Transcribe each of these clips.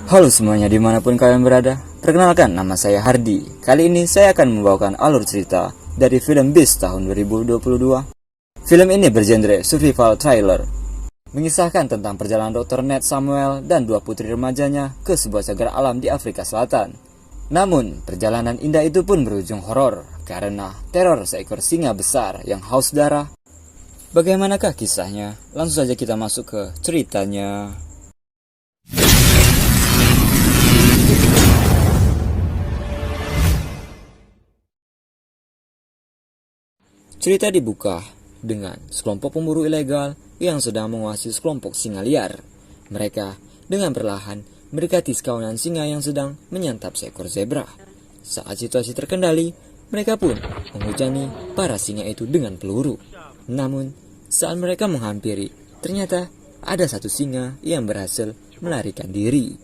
Halo semuanya dimanapun kalian berada. Perkenalkan, nama saya Hardi. Kali ini saya akan membawakan alur cerita dari film Beast tahun 2022. Film ini bergenre survival thriller, mengisahkan tentang perjalanan Dr. Ned Samuel dan dua putri remajanya ke sebuah cagar alam di Afrika Selatan. Namun, perjalanan indah itu pun berujung horor karena teror seekor singa besar yang haus darah. Bagaimanakah kisahnya? Langsung saja kita masuk ke ceritanya. Cerita dibuka dengan sekelompok pemburu ilegal yang sedang menguasai sekelompok singa liar. Mereka dengan perlahan mendekati sekawanan singa yang sedang menyantap seekor zebra. Saat situasi terkendali, mereka pun menghujani para singa itu dengan peluru. Namun, saat mereka menghampiri, ternyata ada satu singa yang berhasil melarikan diri.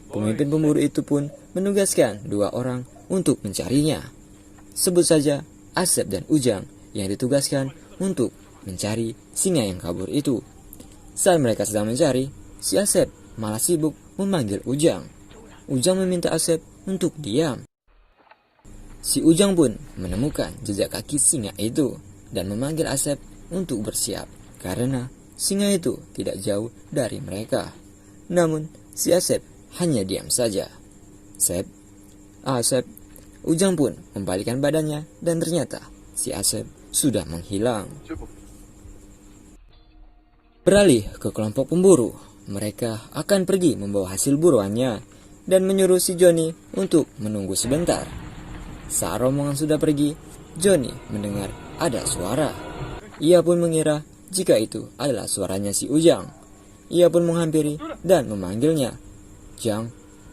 Pemimpin pemburu itu pun menugaskan dua orang untuk mencarinya. Sebut saja Asep dan Ujang yang ditugaskan untuk mencari singa yang kabur itu. Saat mereka sedang mencari, si Asep malah sibuk memanggil Ujang. Ujang meminta Asep untuk diam. Si Ujang pun menemukan jejak kaki singa itu dan memanggil Asep untuk bersiap karena singa itu tidak jauh dari mereka. Namun si Asep hanya diam saja. Asep. Ujang pun membalikkan badannya dan ternyata si Asep sudah menghilang. Beralih ke kelompok pemburu, mereka akan pergi membawa hasil buruannya dan menyuruh si Johnny untuk menunggu sebentar. Saat rombongan sudah pergi, Johnny mendengar ada suara. Ia pun mengira jika itu adalah suaranya si Ujang. Ia pun menghampiri dan memanggilnya.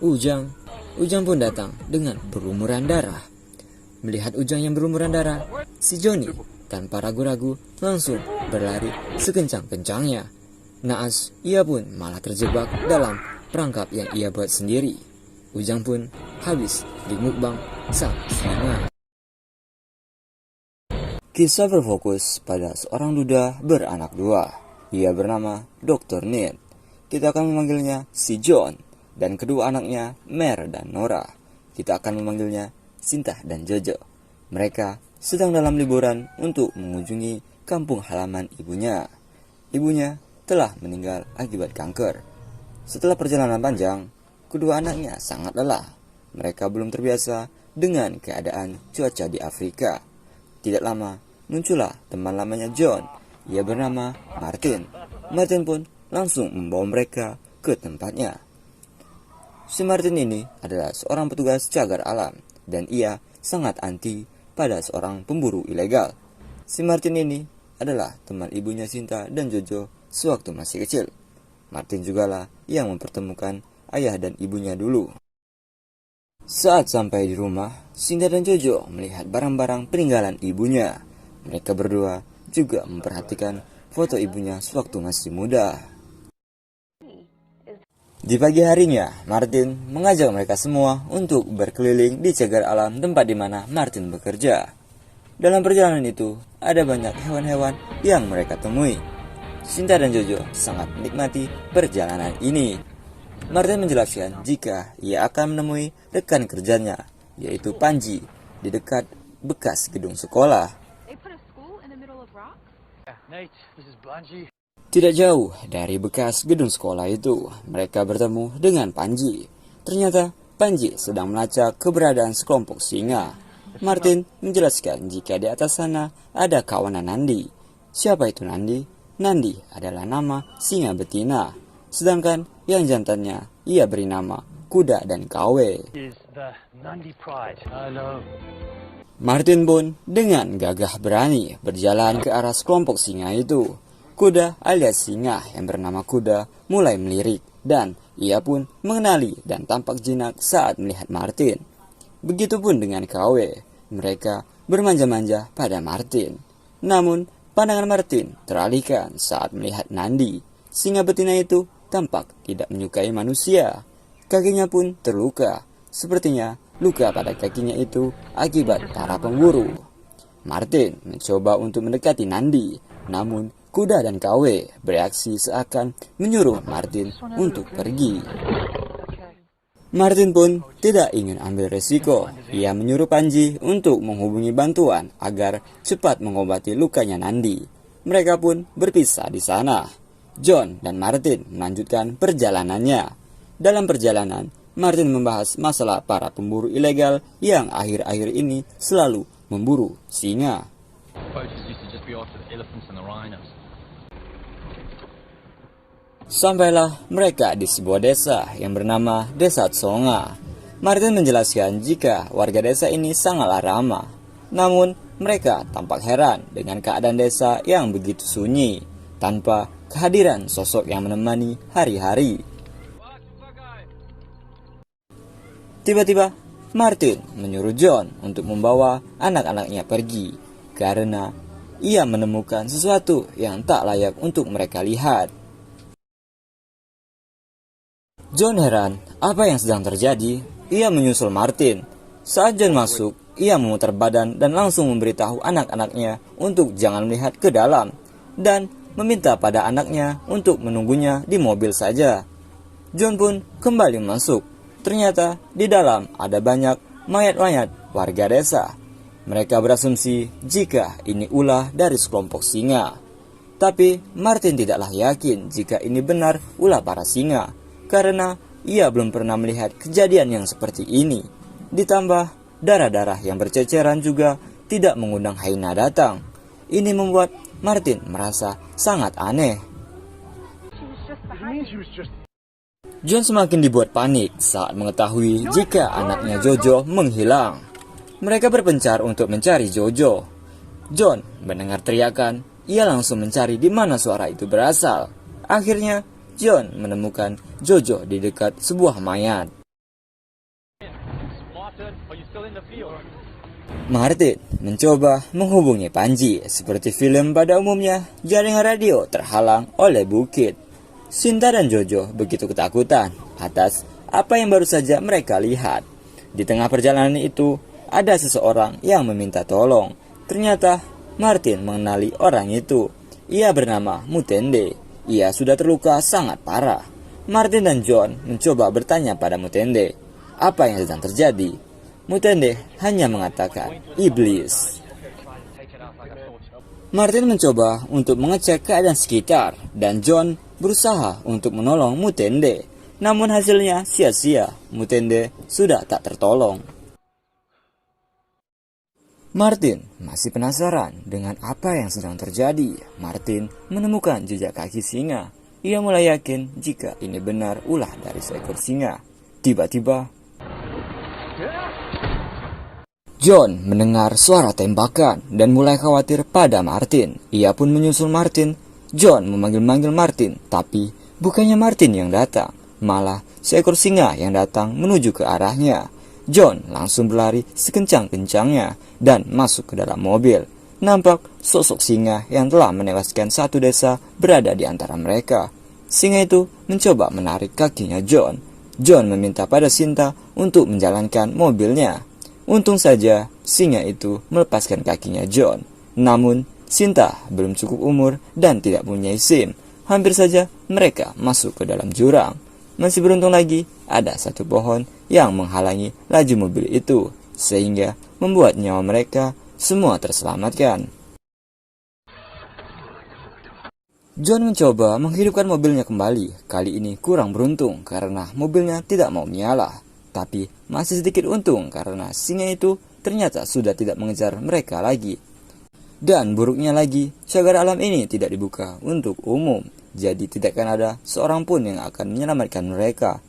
Ujang. Ujang pun datang dengan berlumuran darah. Melihat Ujang yang berlumuran darah, si Johnny tanpa ragu-ragu langsung berlari sekencang-kencangnya. Naas, ia pun malah terjebak dalam perangkap yang ia buat sendiri. Ujang pun habis dimukbang sang singa. Kisah berfokus pada seorang duda beranak dua. Ia bernama Dr. Ned. Kita akan memanggilnya si John. Dan kedua anaknya, Mer dan Nora. Kita akan memanggilnya Sinta dan Jojo. Mereka sedang dalam liburan untuk mengunjungi kampung halaman ibunya. Ibunya telah meninggal akibat kanker. Setelah perjalanan panjang, kedua anaknya sangat lelah. Mereka belum terbiasa dengan keadaan cuaca di Afrika. Tidak lama, muncullah teman lamanya John. Ia bernama Martin. Martin pun langsung membawa mereka ke tempatnya. Si Martin ini adalah seorang petugas cagar alam dan ia sangat anti pada seorang pemburu ilegal. Si Martin ini adalah teman ibunya Sinta dan Jojo sewaktu masih kecil. Martin jugalah yang mempertemukan ayah dan ibunya dulu. Saat sampai di rumah, Sinta dan Jojo melihat barang-barang peninggalan ibunya. Mereka berdua juga memperhatikan foto ibunya sewaktu masih muda. Di pagi harinya, Martin mengajak mereka semua untuk berkeliling di cagar alam tempat di mana Martin bekerja. Dalam perjalanan itu, ada banyak hewan-hewan yang mereka temui. Sinta dan Jojo sangat menikmati perjalanan ini. Martin menjelaskan jika ia akan menemui rekan kerjanya, yaitu Panji, di dekat bekas gedung sekolah. Tidak jauh dari bekas gedung sekolah itu, mereka bertemu dengan Panji. Ternyata Panji sedang melacak keberadaan sekelompok singa. Martin menjelaskan jika di atas sana ada kawanan Nandi. Siapa itu Nandi? Nandi adalah nama singa betina. Sedangkan yang jantannya ia beri nama Kuda dan Kawe. Martin pun dengan gagah berani berjalan ke arah sekelompok singa itu. Kuda alias singa yang bernama Kuda mulai melirik dan ia pun mengenali dan tampak jinak saat melihat Martin. Begitupun dengan Kawe, mereka bermanja-manja pada Martin. Namun pandangan Martin teralihkan saat melihat Nandi. Singa betina itu tampak tidak menyukai manusia. Kakinya pun terluka, sepertinya luka pada kakinya itu akibat para pemburu. Martin mencoba untuk mendekati Nandi, namun Kuda dan Kawe bereaksi seakan menyuruh Martin untuk pergi. Martin pun tidak ingin ambil resiko. Ia menyuruh Panji untuk menghubungi bantuan agar cepat mengobati lukanya Nandi. Mereka pun berpisah di sana. John dan Martin melanjutkan perjalanannya. Dalam perjalanan, Martin membahas masalah para pemburu ilegal yang akhir-akhir ini selalu memburu singa. Sampailah mereka di sebuah desa yang bernama Desa Tsonga. Martin menjelaskan jika warga desa ini sangatlah ramah. Namun, mereka tampak heran dengan keadaan desa yang begitu sunyi, tanpa kehadiran sosok yang menemani hari-hari. Tiba-tiba, Martin menyuruh John untuk membawa anak-anaknya pergi, karena ia menemukan sesuatu yang tak layak untuk mereka lihat. John heran apa yang sedang terjadi. Ia menyusul Martin. Saat John masuk, ia memutar badan dan langsung memberitahu anak-anaknya untuk jangan melihat ke dalam, dan meminta pada anaknya untuk menunggunya di mobil saja. John pun kembali masuk. Ternyata di dalam ada banyak mayat-mayat warga desa. Mereka berasumsi jika ini ulah dari sekelompok singa. Tapi Martin tidaklah yakin jika ini benar ulah para singa, karena ia belum pernah melihat kejadian yang seperti ini. Ditambah darah-darah yang berceceran juga tidak mengundang hyena datang. Ini membuat Martin merasa sangat aneh. John semakin dibuat panik saat mengetahui jika anaknya Jojo menghilang. Mereka berpencar untuk mencari Jojo. John mendengar teriakan, ia langsung mencari di mana suara itu berasal. Akhirnya, John menemukan Jojo di dekat sebuah mayat. Martin mencoba menghubungi Panji. Seperti film pada umumnya, jaringan radio terhalang oleh bukit. Sinta dan Jojo begitu ketakutan atas apa yang baru saja mereka lihat. Di tengah perjalanan itu, ada seseorang yang meminta tolong. Ternyata Martin mengenali orang itu. Ia bernama Mutende. Ia sudah terluka sangat parah. Martin dan John mencoba bertanya pada Mutende apa yang sedang terjadi. Mutende hanya mengatakan iblis. Martin mencoba untuk mengecek keadaan sekitar dan John berusaha untuk menolong Mutende. Namun hasilnya sia-sia. Mutende sudah tak tertolong. Martin masih penasaran dengan apa yang sedang terjadi. Martin menemukan jejak kaki singa. Ia mulai yakin jika ini benar ulah dari seekor singa. Tiba-tiba, John mendengar suara tembakan dan mulai khawatir pada Martin. Ia pun menyusul Martin. John memanggil-manggil Martin, tapi bukannya Martin yang datang, malah seekor singa yang datang menuju ke arahnya. John langsung berlari sekencang-kencangnya dan masuk ke dalam mobil. Nampak sosok singa yang telah menewaskan satu desa berada di antara mereka. Singa itu mencoba menarik kakinya John. John meminta pada Sinta untuk menjalankan mobilnya. Untung saja singa itu melepaskan kakinya John. Namun Sinta belum cukup umur dan tidak punya SIM. Hampir saja mereka masuk ke dalam jurang. Masih beruntung lagi ada satu pohon yang menghalangi laju mobil itu, sehingga membuat nyawa mereka semua terselamatkan. John mencoba menghidupkan mobilnya kembali. Kali ini kurang beruntung karena mobilnya tidak mau menyala. Tapi masih sedikit untung karena singa itu ternyata sudah tidak mengejar mereka lagi. Dan buruknya lagi, cagar alam ini tidak dibuka untuk umum. Jadi tidak akan ada seorang pun yang akan menyelamatkan mereka.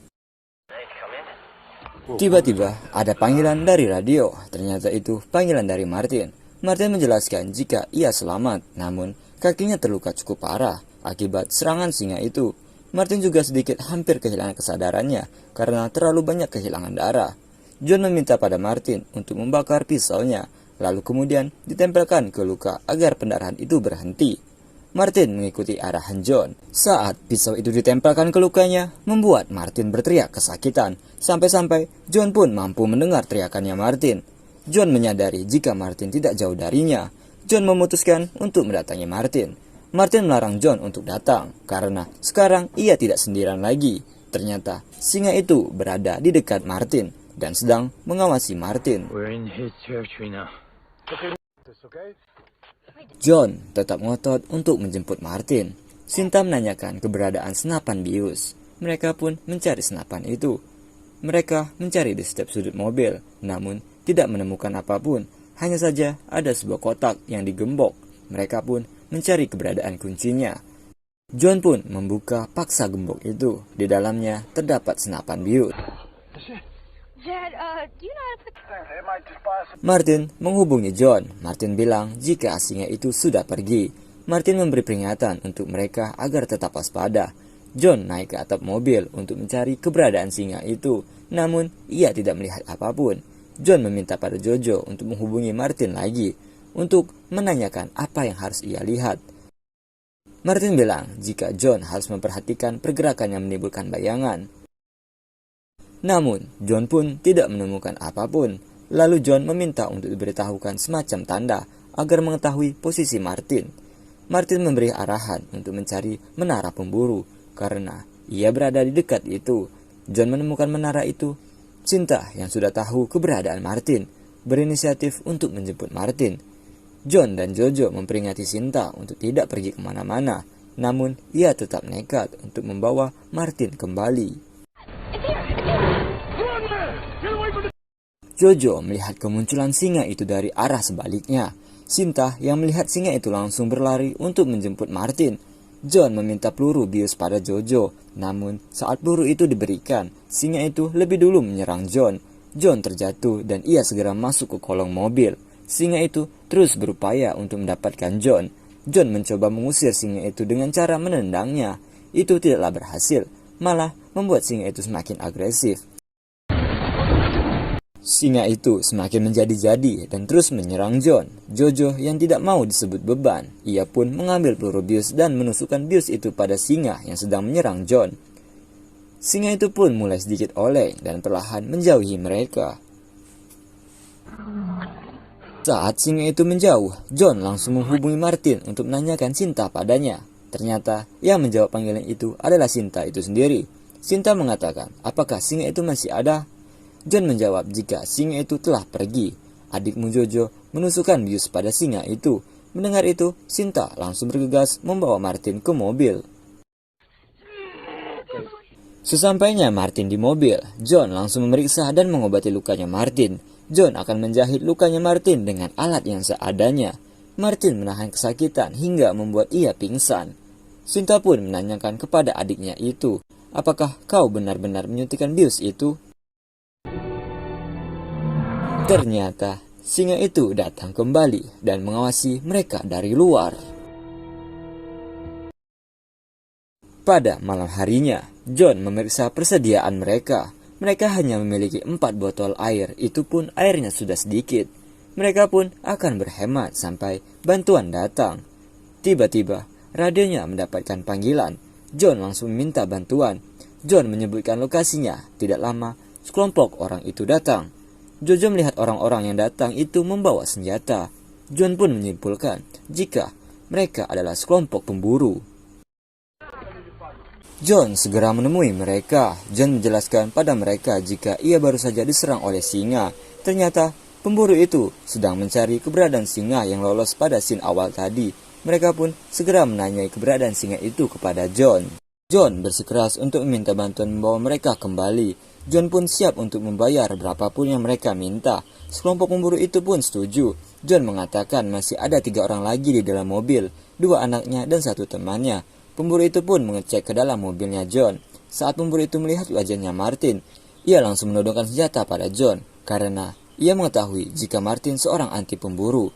Tiba-tiba ada panggilan dari radio. Ternyata itu panggilan dari Martin. Martin menjelaskan jika ia selamat, namun kakinya terluka cukup parah akibat serangan singa itu. Martin juga sedikit hampir kehilangan kesadarannya karena terlalu banyak kehilangan darah. John meminta pada Martin untuk membakar pisaunya, lalu kemudian ditempelkan ke luka agar pendarahan itu berhenti. Martin mengikuti arahan John. Saat pisau itu ditempelkan ke lukanya, membuat Martin berteriak kesakitan. Sampai-sampai John pun mampu mendengar teriakannya Martin. John menyadari jika Martin tidak jauh darinya. John memutuskan untuk mendatangi Martin. Martin melarang John untuk datang, karena sekarang ia tidak sendirian lagi. Ternyata singa itu berada di dekat Martin dan sedang mengawasi Martin. John tetap ngotot untuk menjemput Martin. Sinta menanyakan keberadaan senapan bius. Mereka pun mencari senapan itu. Mereka mencari di setiap sudut mobil, namun tidak menemukan apapun. Hanya saja ada sebuah kotak yang digembok. Mereka pun mencari keberadaan kuncinya. John pun membuka paksa gembok itu. Di dalamnya terdapat senapan bius. Martin menghubungi John. Martin bilang jika singa itu sudah pergi. Martin memberi peringatan untuk mereka agar tetap waspada. John naik ke atap mobil untuk mencari keberadaan singa itu. Namun, ia tidak melihat apapun. John meminta pada Jojo untuk menghubungi Martin lagi untuk menanyakan apa yang harus ia lihat. Martin bilang jika John harus memperhatikan pergerakan yang menimbulkan bayangan. Namun, John pun tidak menemukan apapun. Lalu John meminta untuk diberitahukan semacam tanda agar mengetahui posisi Martin. Martin memberi arahan untuk mencari menara pemburu karena ia berada di dekat itu. John menemukan menara itu. Sinta yang sudah tahu keberadaan Martin berinisiatif untuk menjemput Martin. John dan Jojo memperingati Sinta untuk tidak pergi kemana-mana, namun ia tetap nekat untuk membawa Martin kembali. Jojo melihat kemunculan singa itu dari arah sebaliknya. Sinta yang melihat singa itu langsung berlari untuk menjemput Martin. John meminta peluru bius pada Jojo, namun saat peluru itu diberikan, singa itu lebih dulu menyerang John. John terjatuh dan ia segera masuk ke kolong mobil. Singa itu terus berupaya untuk mendapatkan John. John mencoba mengusir singa itu dengan cara menendangnya. Itu tidaklah berhasil, malah membuat singa itu semakin agresif. Singa itu semakin menjadi-jadi dan terus menyerang John. Jojo yang tidak mau disebut beban, ia pun mengambil peluru bius dan menusukkan bius itu pada singa yang sedang menyerang John. Singa itu pun mulai sedikit oleng dan perlahan menjauhi mereka. Saat singa itu menjauh, John langsung menghubungi Martin untuk menanyakan Sinta padanya. Ternyata yang menjawab panggilan itu adalah Sinta itu sendiri. Sinta mengatakan, apakah singa itu masih ada? John menjawab jika singa itu telah pergi. Adikmu Jojo menusukkan bius pada singa itu. Mendengar itu, Sinta langsung bergegas membawa Martin ke mobil. Sesampainya Martin di mobil, John langsung memeriksa dan mengobati lukanya Martin. John akan menjahit lukanya Martin dengan alat yang seadanya. Martin menahan kesakitan hingga membuat ia pingsan. Sinta pun menanyakan kepada adiknya itu, apakah kau benar-benar menyuntikkan bius itu? Ternyata singa itu datang kembali dan mengawasi mereka dari luar. Pada malam harinya, John memeriksa persediaan mereka. Mereka hanya memiliki 4 botol air, itu pun airnya sudah sedikit. Mereka pun akan berhemat sampai bantuan datang. Tiba-tiba, radionya mendapatkan panggilan. John langsung meminta bantuan. John menyebutkan lokasinya. Tidak lama, sekelompok orang itu datang. Jojo melihat orang-orang yang datang itu membawa senjata. John pun menyimpulkan jika mereka adalah sekelompok pemburu. John segera menemui mereka. John menjelaskan pada mereka jika ia baru saja diserang oleh singa. Ternyata pemburu itu sedang mencari keberadaan singa yang lolos pada scene awal tadi. Mereka pun segera menanyai keberadaan singa itu kepada John. John bersikeras untuk meminta bantuan membawa mereka kembali. John pun siap untuk membayar berapapun yang mereka minta. Sekelompok pemburu itu pun setuju. John mengatakan masih ada 3 orang lagi di dalam mobil, 2 anaknya dan 1 temannya. Pemburu itu pun mengecek ke dalam mobilnya John. Saat pemburu itu melihat wajahnya Martin, ia langsung menodongkan senjata pada John karena ia mengetahui jika Martin seorang anti pemburu.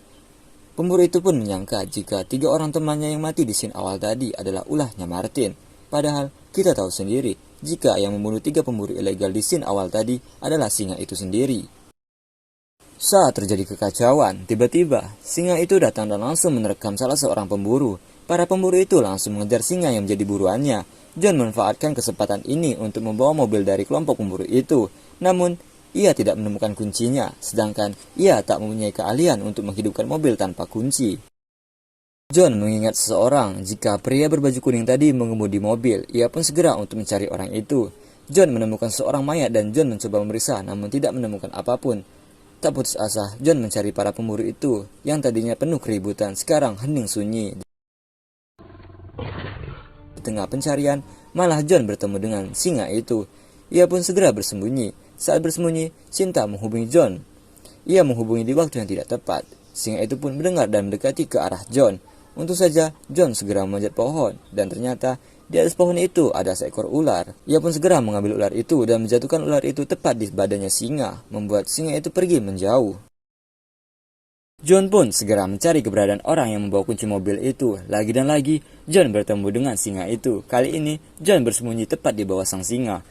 Pemburu itu pun menyangka jika 3 orang temannya yang mati di scene awal tadi adalah ulahnya Martin. Padahal kita tahu sendiri jika yang membunuh 3 pemburu ilegal di scene awal tadi adalah singa itu sendiri. Saat terjadi kekacauan, tiba-tiba singa itu datang dan langsung menerkam salah seorang pemburu. Para pemburu itu langsung mengejar singa yang menjadi buruannya. John memanfaatkan kesempatan ini untuk membawa mobil dari kelompok pemburu itu. Namun, ia tidak menemukan kuncinya, sedangkan ia tak mempunyai keahlian untuk menghidupkan mobil tanpa kunci. John mengingat seseorang jika pria berbaju kuning tadi mengemudi mobil. Ia pun segera untuk mencari orang itu. John menemukan seorang mayat dan John mencoba memeriksa namun tidak menemukan apapun. Tak putus asa, John mencari para pemburu itu yang tadinya penuh keributan, sekarang hening sunyi. Di tengah pencarian, malah John bertemu dengan singa itu. Ia pun segera bersembunyi. Saat bersembunyi, Sinta menghubungi John. Ia menghubungi di waktu yang tidak tepat. Singa itu pun mendengar dan mendekati ke arah John. Untung saja, John segera memanjat pohon, dan ternyata di atas pohon itu ada seekor ular. Ia pun segera mengambil ular itu dan menjatuhkan ular itu tepat di badannya singa, membuat singa itu pergi menjauh. John pun segera mencari keberadaan orang yang membawa kunci mobil itu. Lagi dan lagi, John bertemu dengan singa itu. Kali ini, John bersembunyi tepat di bawah sang singa.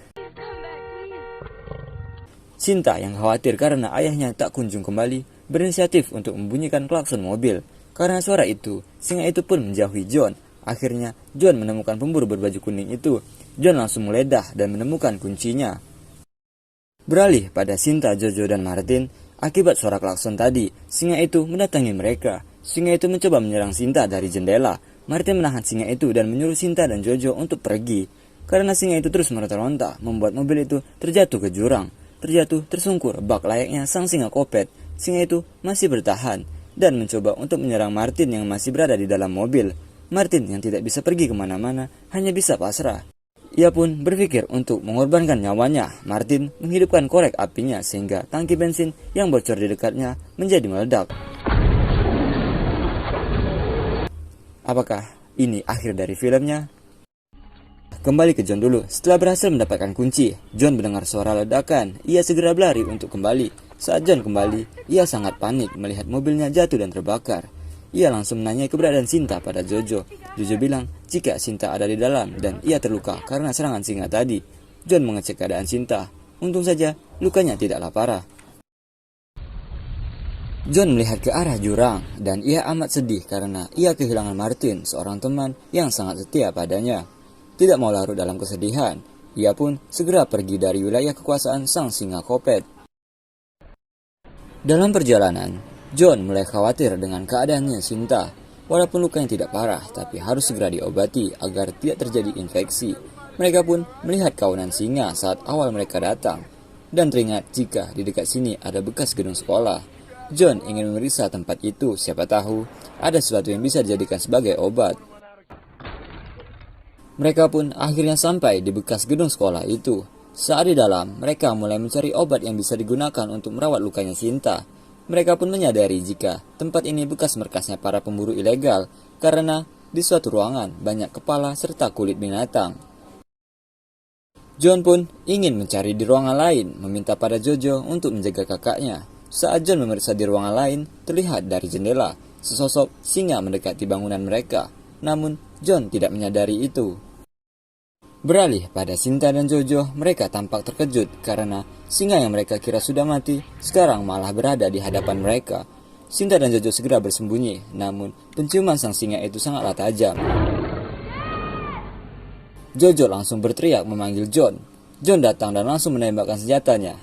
Sinta yang khawatir karena ayahnya tak kunjung kembali, berinisiatif untuk membunyikan klakson mobil. Karena suara itu, singa itu pun menjauhi John. Akhirnya, John menemukan pemburu berbaju kuning itu. John langsung meledah dan menemukan kuncinya. Beralih pada Sinta, Jojo, dan Martin, akibat suara klakson tadi, singa itu mendatangi mereka. Singa itu mencoba menyerang Sinta dari jendela. Martin menahan singa itu dan menyuruh Sinta dan Jojo untuk pergi. Karena singa itu terus meronta-ronta, membuat mobil itu terjatuh ke jurang. Terjatuh tersungkur bak layaknya sang singa kopet. Singa itu masih bertahan dan mencoba untuk menyerang Martin yang masih berada di dalam mobil. Martin yang tidak bisa pergi kemana-mana hanya bisa pasrah. Ia pun berpikir untuk mengorbankan nyawanya. Martin menghidupkan korek apinya sehingga tangki bensin yang bocor di dekatnya menjadi meledak. Apakah ini akhir dari filmnya? Kembali ke John dulu. Setelah berhasil mendapatkan kunci, John mendengar suara ledakan. Ia segera berlari untuk kembali. Saat John kembali, ia sangat panik melihat mobilnya jatuh dan terbakar. Ia langsung menanyai keberadaan Sinta pada Jojo. Jojo bilang jika Sinta ada di dalam dan ia terluka karena serangan singa tadi. John mengecek keadaan Sinta. Untung saja lukanya tidaklah parah. John melihat ke arah jurang dan ia amat sedih karena ia kehilangan Martin, seorang teman yang sangat setia padanya. Tidak mau larut dalam kesedihan, ia pun segera pergi dari wilayah kekuasaan sang singa kopet. Dalam perjalanan, John mulai khawatir dengan keadaannya Sinta. Walaupun lukanya tidak parah, tapi harus segera diobati agar tidak terjadi infeksi. Mereka pun melihat kawanan singa saat awal mereka datang, dan teringat jika di dekat sini ada bekas gedung sekolah. John ingin memeriksa tempat itu, siapa tahu ada sesuatu yang bisa dijadikan sebagai obat. Mereka pun akhirnya sampai di bekas gedung sekolah itu. Saat di dalam, mereka mulai mencari obat yang bisa digunakan untuk merawat lukanya Sinta. Mereka pun menyadari jika tempat ini bekas markasnya para pemburu ilegal, karena di suatu ruangan banyak kepala serta kulit binatang. John pun ingin mencari di ruangan lain, meminta pada Jojo untuk menjaga kakaknya. Saat John memeriksa di ruangan lain, terlihat dari jendela, sesosok singa mendekati bangunan mereka. Namun, John tidak menyadari itu. Beralih pada Sinta dan Jojo, mereka tampak terkejut karena singa yang mereka kira sudah mati sekarang malah berada di hadapan mereka. Sinta dan Jojo segera bersembunyi, namun penciuman sang singa itu sangatlah tajam. Jojo langsung berteriak memanggil John. John datang dan langsung menembakkan senjatanya,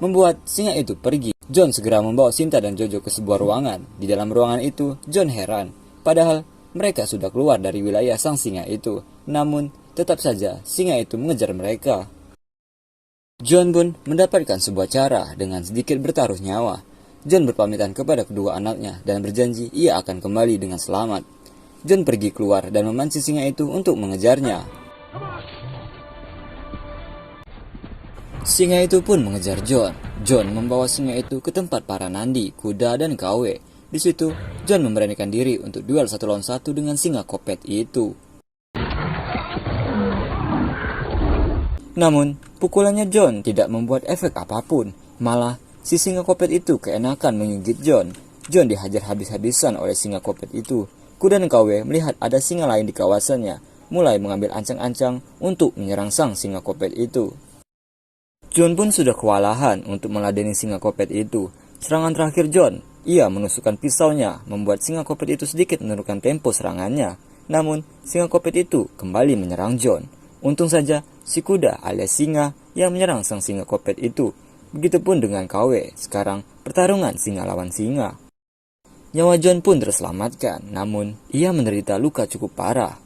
membuat singa itu pergi. John segera membawa Sinta dan Jojo ke sebuah ruangan. Di dalam ruangan itu, John heran, padahal mereka sudah keluar dari wilayah sang singa itu. Namun, tetap saja singa itu mengejar mereka. John pun mendapatkan sebuah cara dengan sedikit bertaruh nyawa. John berpamitan kepada kedua anaknya dan berjanji ia akan kembali dengan selamat. John pergi keluar dan memancing singa itu untuk mengejarnya. Singa itu pun mengejar John. John membawa singa itu ke tempat para nandi, kuda, dan KW. Di situ, John memberanikan diri untuk duel 1 lawan 1 dengan singa kopet itu. Namun, pukulannya John tidak membuat efek apapun. Malah, si singa kopet itu keenakan menggigit John. John dihajar habis-habisan oleh singa kopet itu. Kuda dan KW melihat ada singa lain di kawasannya, mulai mengambil ancang-ancang untuk menyerang sang singa kopet itu. John pun sudah kewalahan untuk meladeni singa kopet itu. Serangan terakhir John, ia menusukkan pisaunya, membuat singa kopet itu sedikit menurunkan tempo serangannya. Namun, singa kopet itu kembali menyerang John. Untung saja, si kuda alias singa yang menyerang sang singa kopet itu. Begitupun dengan KW, sekarang pertarungan singa lawan singa. Nyawa John pun terselamatkan, namun ia menderita luka cukup parah.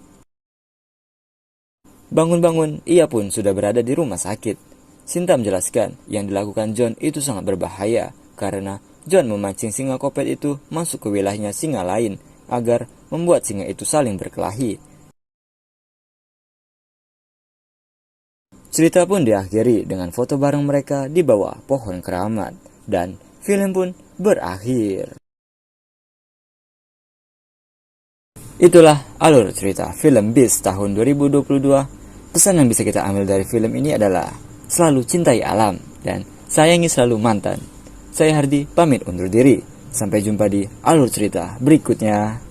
Bangun-bangun, ia pun sudah berada di rumah sakit. Sinta menjelaskan yang dilakukan John itu sangat berbahaya karena John memancing singa kopet itu masuk ke wilayahnya singa lain agar membuat singa itu saling berkelahi. Cerita pun diakhiri dengan foto bareng mereka di bawah pohon keramat dan film pun berakhir. Itulah alur cerita film Beast tahun 2022. Pesan yang bisa kita ambil dari film ini adalah selalu cintai alam dan sayangi selalu mantan. Saya Hardi pamit undur diri. Sampai jumpa di alur cerita berikutnya.